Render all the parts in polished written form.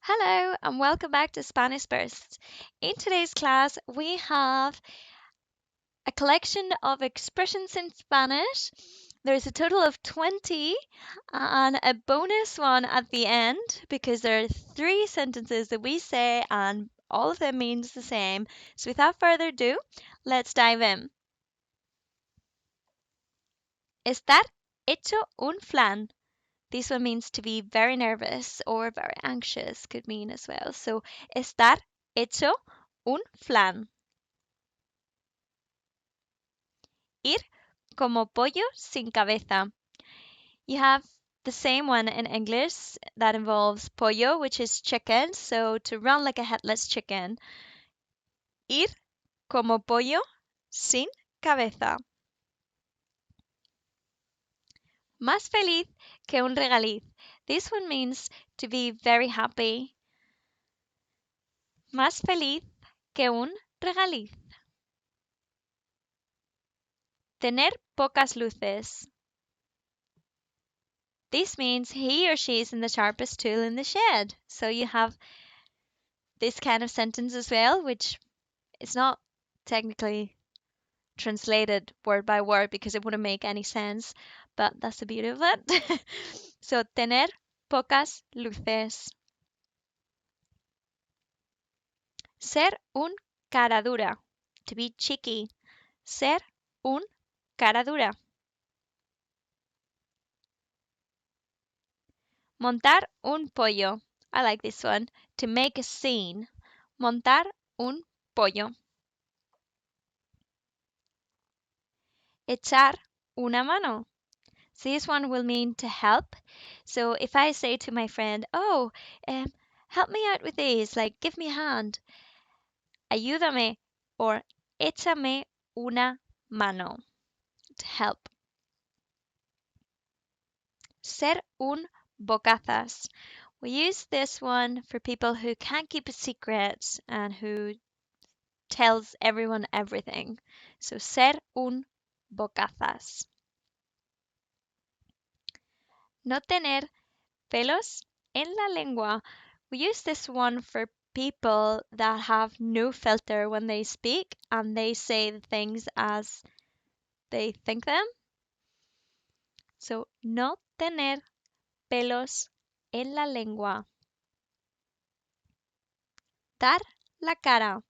Hello and welcome back to Spanishbursts. In today's class, we have a collection of expressions in Spanish. There's a total of 20 and a bonus one at the end because there are three sentences that we say and all of them means the same. So without further ado, let's dive in. Estar hecho un flan. This one means to be very nervous or very anxious, could mean as well. So, estar hecho un flan. Ir como pollo sin cabeza. You have the same one in English that involves pollo, which is chicken. So, to run like a headless chicken. Ir como pollo sin cabeza. Más feliz que un regaliz. This one means to be very happy. Más feliz que un regaliz. Tener pocas luces. This means he or she is in the sharpest tool in the shed. So you have this kind of sentence as well, which is not technically translated word by word because it wouldn't make any sense, but that's the beauty of it. So, tener pocas luces. Ser un cara dura. To be cheeky. Ser un cara dura. Montar un pollo. I like this one. To make a scene. Montar un pollo. Echar una mano. So this one will mean to help. So if I say to my friend, oh, help me out with these, like give me a hand. Ayúdame or échame una mano. To help. Ser un bocazas. We use this one for people who can't keep a secret and who tells everyone everything. So ser un bocazas. No tener pelos en la lengua. We use this one for people that have no filter when they speak and they say the things as they think them. So, no tener pelos en la lengua. Dar la cara.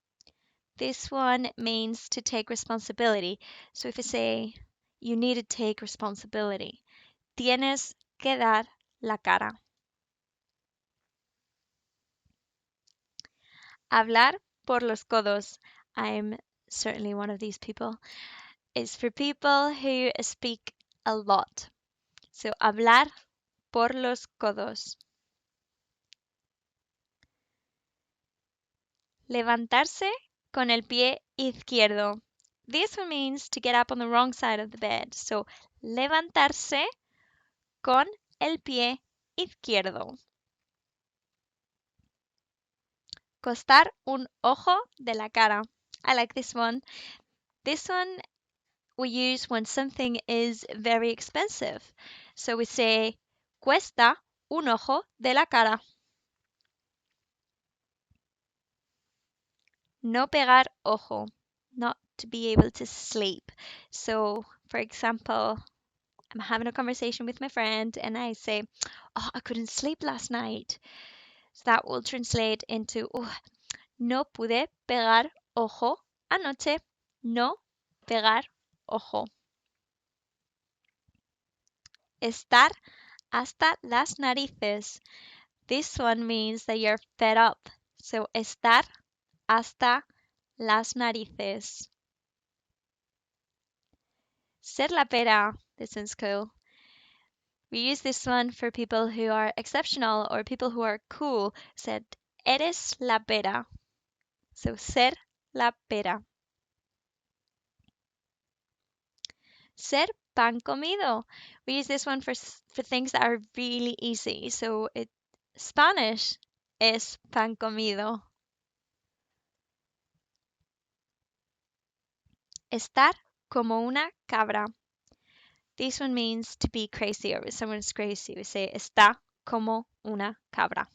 This one means to take responsibility. So if I say, you need to take responsibility. Tienes que dar la cara. Hablar por los codos. I'm certainly one of these people. It's for people who speak a lot. So, hablar por los codos. Levantarse con el pie izquierdo. This one means to get up on the wrong side of the bed. So, levantarse con el pie izquierdo. Costar un ojo de la cara. I like this one. This one we use when something is very expensive. So we say, cuesta un ojo de la cara. No pegar ojo. Not to be able to sleep. So, for example, I'm having a conversation with my friend and I say, oh, I couldn't sleep last night. So that will translate into, oh, no pude pegar ojo anoche. No pegar ojo. Estar hasta las narices. This one means that you're fed up. So, estar hasta las narices. Ser la pera. This one's cool. We use this one for people who are exceptional or people who are cool. Said, eres la pera. So, ser la pera. Ser pan comido. We use this one for things that are really easy. So, Spanish es pan comido. Estar como una cabra. This one means to be crazy or if someone's crazy. We say está como una cabra.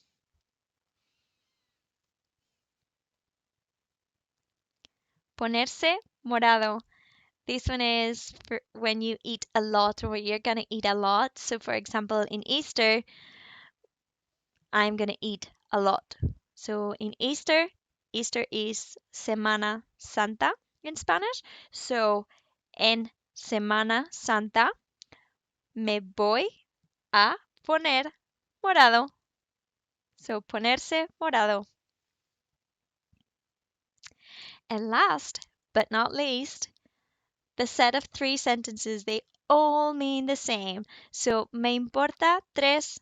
Ponerse morado. This one is for when you eat a lot or you're gonna eat a lot. So for example, in Easter, I'm gonna eat a lot. So in Easter, Easter is Semana Santa in Spanish. So en Semana Santa me voy a poner morado. So ponerse morado. And last but not least, the set of three sentences, they all mean the same. So me importa tres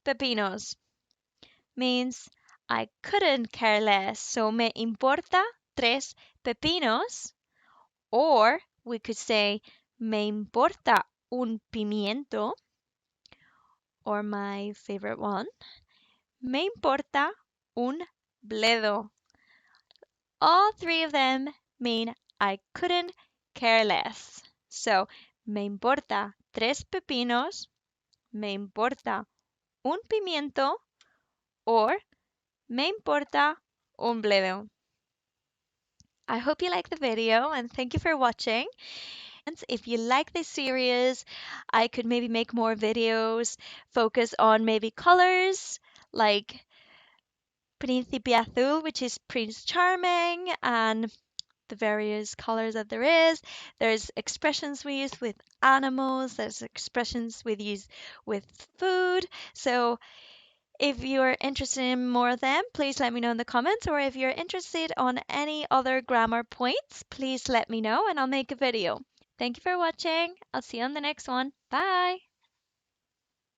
pepinos means I couldn't care less. So me importa tres pepinos. Or we could say me importa un pimiento. Or my favorite one, me importa un bledo. All three of them mean I couldn't care less. So, me importa tres pepinos, me importa un pimiento, or me importa un bledo. I hope you like the video and thank you for watching. If you like this series, I could maybe make more videos, focus on maybe colors like Príncipe Azul, which is Prince Charming, and the various colors that there is. There's expressions we use with animals, there's expressions we use with food. So if you're interested in more of them, please let me know in the comments, or if you're interested on any other grammar points, please let me know and I'll make a video. Thank you for watching. I'll see you on the next one. Bye!